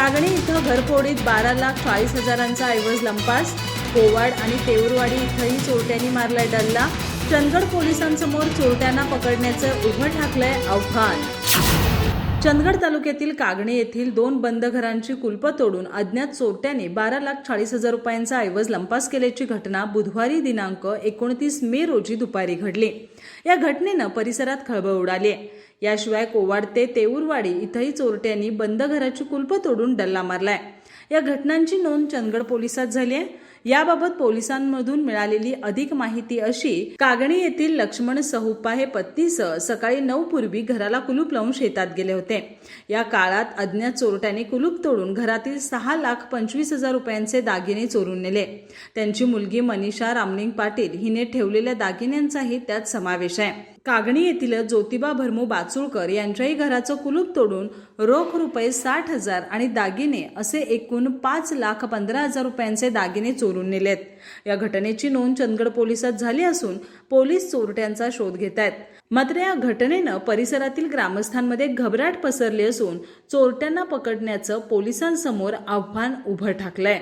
कागणी इथं घरफोडीत 12,40,000चा ऐवज लंपास. कोवाड आणि तेऊरवाडी इथंही चोरट्यांनी मारलाय डल्ला. चंदगड पोलिसांसमोर चोरट्यांना पकडण्याचं उभं ठाकलंय आव्हान. चंदगड तालुक्यातील कागणी येथील 2 बंद घरांची कुलपं तोडून अज्ञात चोरट्यांनी 12,40,000 रुपयांचा ऐवज लंपास केल्याची घटना बुधवारी दिनांक 29 मे रोजी दुपारी घडली. या घटनेनं परिसरात खळबळ उडाली आहे. याशिवाय कोवाड ते तेऊरवाडी इथंही चोरट्यांनी बंद घराची कुलपं तोडून डल्ला मारलाय. या घटनांची नोंद चंदगड पोलिसात झाली आहे. याबाबत पोलिसांमधून मिळालेली अधिक माहिती अशी: कागणी येथील लक्ष्मण सहुप्पा हे पत्नीसह सकाळी 9 पूर्वी घराला कुलूप लावून शेतात गेले होते. या काळात अज्ञात चोरट्यांनी कुलूप तोडून घरातील 6,25,000 रुपयांचे दागिने चोरून नेले. त्यांची मुलगी मनीषा रामलिंग पाटील हिने ठेवलेल्या दागिन्यांचाही त्यात समावेश आहे. कागणी येथील ज्योतिबा भरमू बाचुळकर यांच्याही घराचं कुलूप तोडून रोख रुपये 60,000 आणि दागिने असे एकूण 5,15,000 रुपयांचे दागिने चोरून नेलेत. या घटनेची नोंद चंदगड पोलिसात झाली असून पोलीस चोरट्यांचा शोध घेत आहेत. मात्र या घटनेनं परिसरातील ग्रामस्थांमध्ये घबराट पसरली असून चोरट्यांना पकडण्याचं पोलिसांसमोर आव्हान उभं ठाकलंय.